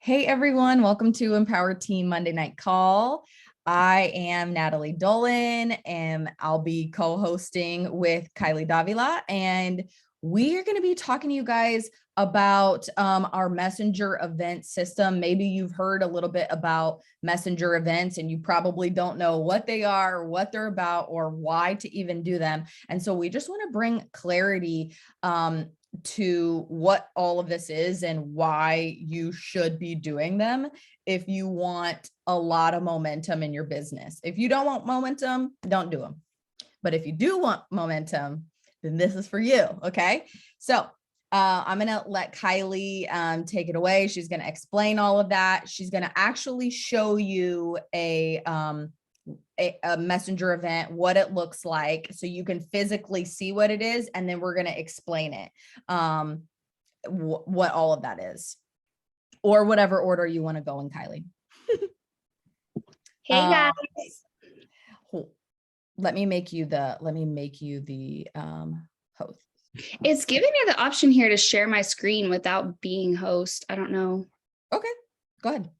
Hey everyone, welcome to Empower Team Monday Night Call. I am Natalie Dolan and I'll be co-hosting with Kylie Davila, and we are going to be talking to you guys about our messenger event system. Maybe you've heard a little bit about messenger events and you probably don't know what they are, or what they're about, or why to even do them. And so we just want to bring clarity to what all of this is and why you should be doing them if you want a lot of momentum in your business. If you don't want momentum, don't do them. But if you do want momentum, then this is for you. Okay. So I'm going to let Kylie take it away. She's going to explain all of that. She's going to actually show you a messenger event, what it looks like, so you can physically see what it is, and then we're going to explain it, what all of that is, or whatever order you want to go in, Kylie. Hey guys. Let me make you the host. It's giving me the option here to share my screen without being host. I don't know. Okay, go ahead.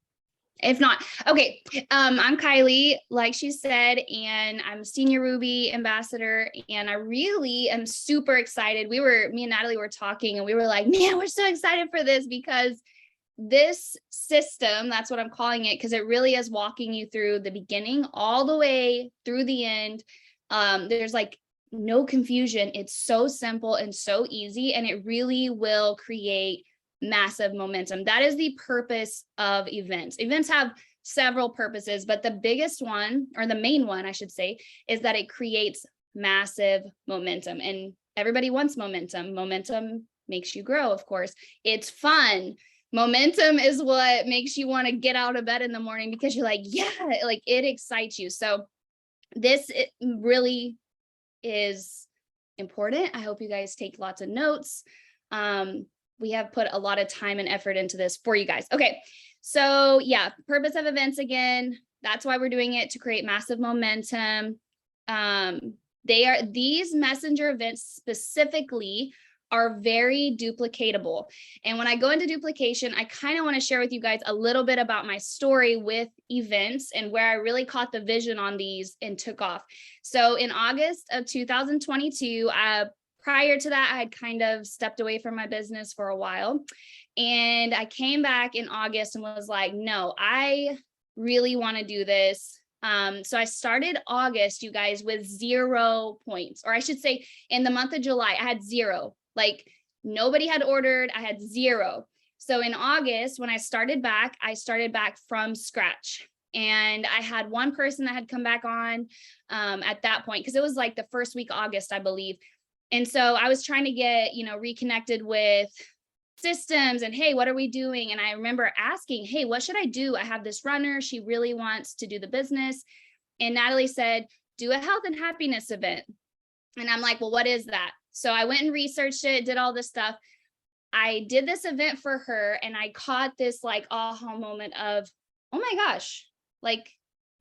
If not, okay. I'm Kylie, like she said, and I'm a Senior Ruby ambassador, and I really am super excited. Me and Natalie were talking and we were like, man, we're so excited for this because this system, that's what I'm calling it, because it really is walking you through the beginning all the way through the end. There's like no confusion. It's so simple and so easy, and it really will create massive momentum. That is the purpose of events. Events have several purposes, but the biggest one, or the main one, I should say, is that it creates massive momentum, and everybody wants momentum. Momentum makes you grow, of course. It's fun. Momentum is what makes you want to get out of bed in the morning because you're like, yeah, like it excites you. So it really is important. I hope you guys take lots of notes. We have put a lot of time and effort into this for you guys. Okay, so yeah, purpose of events, that's why we're doing it, to create massive momentum. These messenger events specifically are very duplicatable. And when I go into duplication, I kind of want to share with you guys a little bit about my story with events and where I really caught the vision on these and took off. So in August of 2022, prior to that, I had kind of stepped away from my business for a while. And I came back in August and was like, no, I really want to do this. So I started August, you guys, with 0 points, or I should say in the month of July, I had 0, like nobody had ordered. I had 0. So in August, when I started back from scratch. And I had one person that had come back on at that point, because it was like the first week of August, I believe. And so I was trying to get, reconnected with systems and, hey, what are we doing? And I remember asking, hey, what should I do? I have this runner. She really wants to do the business. And Natalie said, do a health and happiness event. And I'm like, well, what is that? So I went and researched it, did all this stuff. I did this event for her and I caught this like aha moment of, oh my gosh, like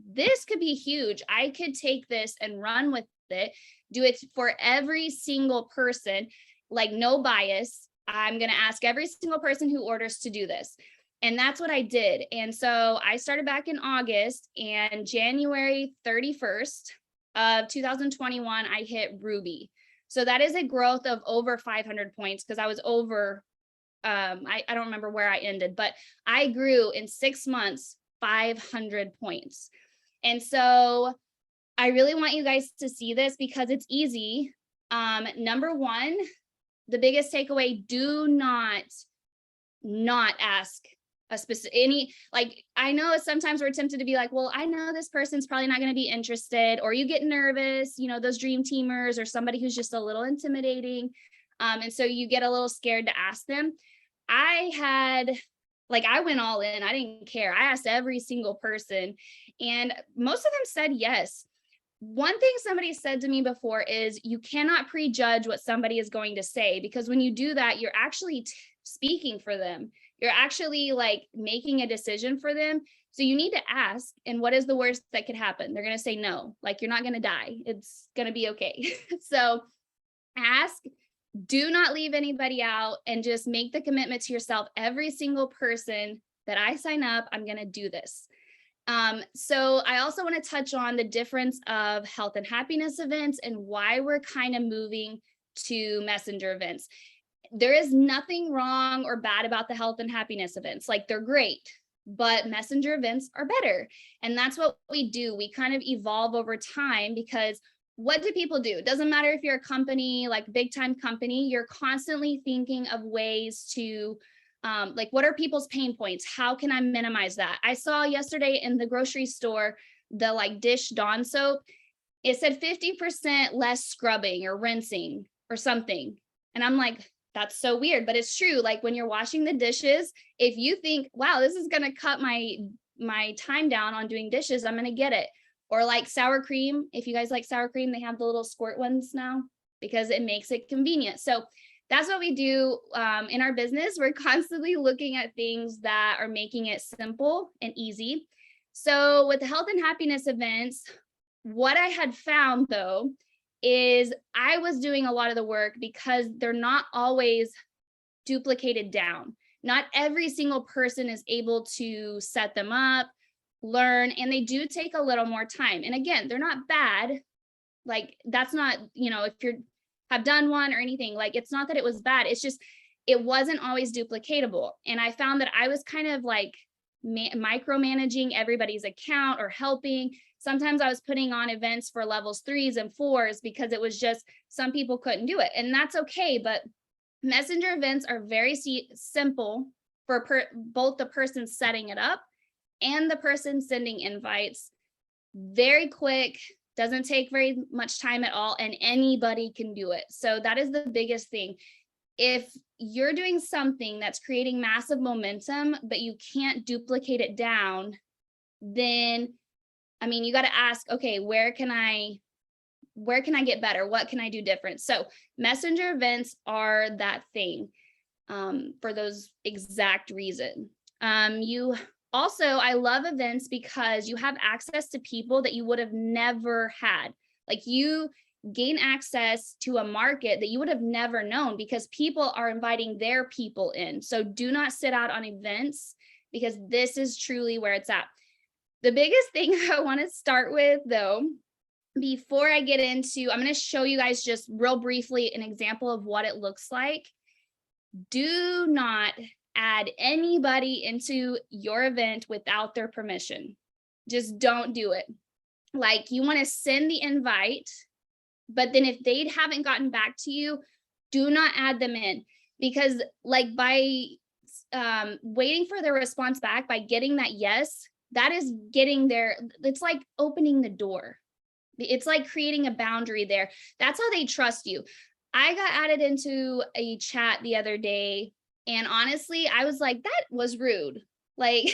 this could be huge. I could take this and run with it, do it for every single person, like no bias. I'm going to ask every single person who orders to do this. And that's what I did. And so I started back in August, and January 31st of 2021, I hit Ruby. So that is a growth of over 500 points, because I was over, I don't remember where I ended, but I grew in 6 months, 500 points. And so I really want you guys to see this because it's easy. Number one, the biggest takeaway, do not ask a specific, I know sometimes we're tempted to be like, well, I know this person's probably not going to be interested, or you get nervous, those dream teamers or somebody who's just a little intimidating. And so you get a little scared to ask them. I went all in. I didn't care. I asked every single person, and most of them said yes. One thing somebody said to me before is you cannot prejudge what somebody is going to say, because when you do that, you're actually speaking for them. You're actually like making a decision for them. So you need to ask, and what is the worst that could happen? They're going to say no, like you're not going to die. It's going to be okay. So ask, do not leave anybody out, and just make the commitment to yourself. Every single person that I sign up, I'm going to do this. So I also want to touch on the difference of health and happiness events and why we're kind of moving to messenger events. There is nothing wrong or bad about the health and happiness events. Like, they're great, but messenger events are better. And that's what we do. We kind of evolve over time, because what do people do? It doesn't matter if you're a company, like big time company, you're constantly thinking of ways to like, what are people's pain points? How can I minimize that? I saw yesterday in the grocery store, the like dish Dawn soap, it said 50% less scrubbing or rinsing or something. And I'm like, that's so weird, but it's true. Like, when you're washing the dishes, if you think, wow, this is going to cut my time down on doing dishes, I'm going to get it. Or like sour cream. If you guys like sour cream, they have the little squirt ones now because it makes it convenient. So that's what we do in our business. We're constantly looking at things that are making it simple and easy. So with the health and happiness events, what I had found though, is I was doing a lot of the work because they're not always duplicated down. Not every single person is able to set them up, learn, and they do take a little more time. And again, they're not bad. Like, that's not, if you have done one or anything, like, it's not that it was bad. It's just, it wasn't always duplicatable. And I found that I was kind of like micromanaging everybody's account or helping. Sometimes I was putting on events for levels 3s and 4s because it was just, some people couldn't do it. And that's okay. But messenger events are very simple for both the person setting it up and the person sending invites. Very quick, doesn't take very much time at all, and anybody can do it. So that is the biggest thing. If you're doing something that's creating massive momentum, but you can't duplicate it down, then, I mean, you got to ask, okay, where can I get better? What can I do different? So messenger events are that thing for those exact reason. I love events because you have access to people that you would have never had. Like, you gain access to a market that you would have never known because people are inviting their people in. So do not sit out on events, because this is truly where it's at. The biggest thing I want to start with though, before I get into, I'm going to show you guys just real briefly an example of what it looks like. Do not add anybody into your event without their permission. Just don't do it. Like, you want to send the invite, but then if they haven't gotten back to you, do not add them in, because like by waiting for their response back, by getting that yes, that is getting there. It's like opening the door. It's like creating a boundary there. That's how they trust you. I got added into a chat the other day, and honestly, I was like, that was rude. Like,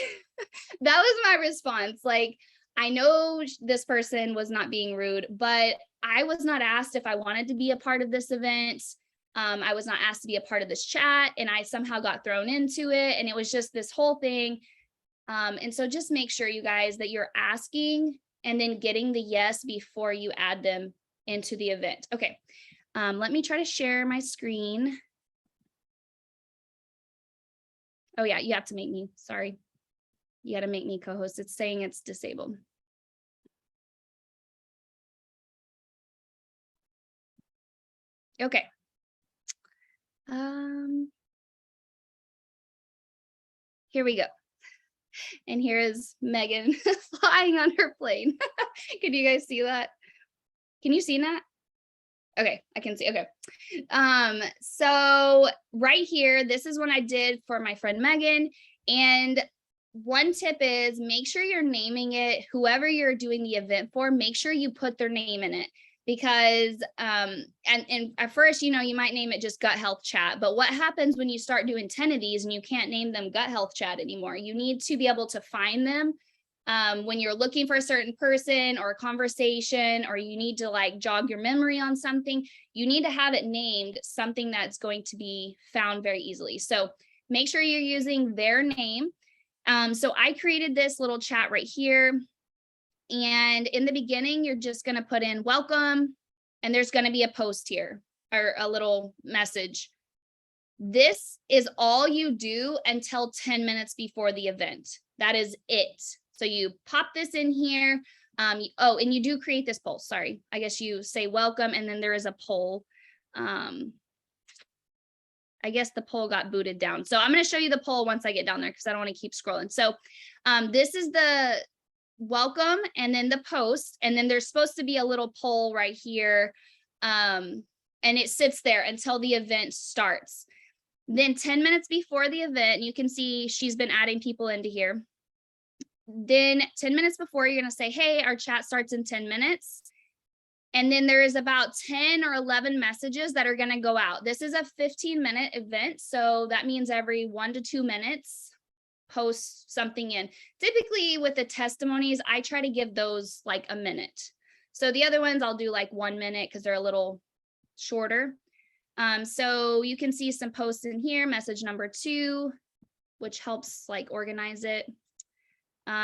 that was my response. Like, I know this person was not being rude, but I was not asked if I wanted to be a part of this event. I was not asked to be a part of this chat, and I somehow got thrown into it. And it was just this whole thing. And so just make sure, you guys, that you're asking and then getting the yes before you add them into the event. Okay. Let me try to share my screen. Oh yeah, you have to make me, sorry. You got to make me co-host. It's saying it's disabled. Okay. Here we go. And here is Megan flying on her plane. Can you guys see that? Can you see that? Okay, I can see. Okay. So right here, this is what I did for my friend Megan. And one tip is, make sure you're naming it, whoever you're doing the event for, make sure you put their name in it. Because and at first, you might name it just Gut Health Chat, but what happens when you start doing 10 of these and you can't name them Gut Health Chat anymore? You need to be able to find them when you're looking for a certain person or a conversation, or you need to like jog your memory on something. You need to have it named something that's going to be found very easily. So make sure you're using their name. So I created this little chat right here. And in the beginning, you're just going to put in welcome, and there's going to be a post here or a little message. This is all you do until 10 minutes before the event. That is it. So you pop this in here. Oh, and you do create this poll. Sorry. I guess you say welcome, and then there is a poll. I guess the poll got booted down. So I'm going to show you the poll once I get down there because I don't want to keep scrolling. So this is the welcome and then the post, and then there's supposed to be a little poll right here. And it sits there until the event starts. Then 10 minutes before the event, you can see she's been adding people into here. Then 10 minutes before, you're going to say, hey, our chat starts in 10 minutes. And then there is about 10 or 11 messages that are going to go out. This is a 15-minute event. So that means every 1 to 2 minutes, post something in. Typically with the testimonies, I try to give those like a minute. So the other ones I'll do like 1 minute because they're a little shorter. So you can see some posts in here, message number 2, which helps like organize it.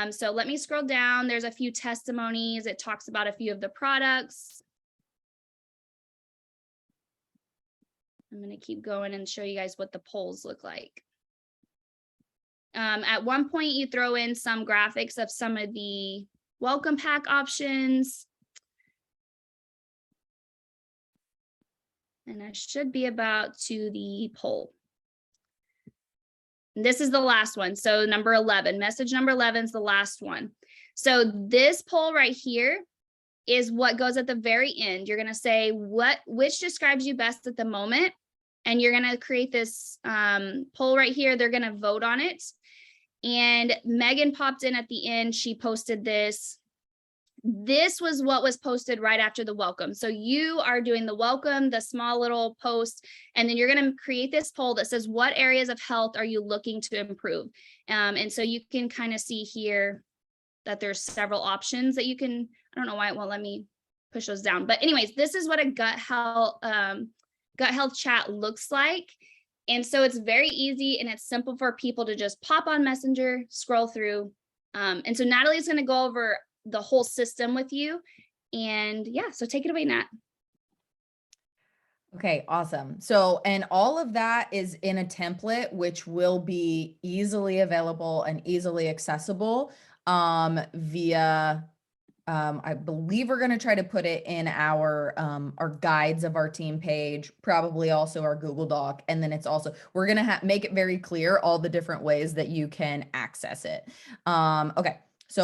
So let me scroll down. There's a few testimonies. It talks about a few of the products. I'm going to keep going and show you guys what the polls look like. At one point, you throw in some graphics of some of the welcome pack options. And I should be about to the poll. And this is the last one. So number 11, message number 11 is the last one. So this poll right here is what goes at the very end. You're going to say which describes you best at the moment. And you're going to create this poll right here. They're going to vote on it. And Megan popped in at the end. She posted this. This was what was posted right after the welcome. So you are doing the welcome, the small little post, and then you're going to create this poll that says, what areas of health are you looking to improve? And so you can kind of see here that there's several options that you can, I don't know why it won't let me push those down. But anyways, this is what a gut health chat looks like. And so it's very easy and it's simple for people to just pop on Messenger, scroll through. And so Natalie's going to go over the whole system with you. And yeah, so take it away, Nat. Okay, awesome. So, and all of that is in a template, which will be easily available and easily accessible via, I believe we're going to try to put it in our guides of our team page, probably also our Google Doc. And then it's also, we're going to make it very clear all the different ways that you can access it. Okay.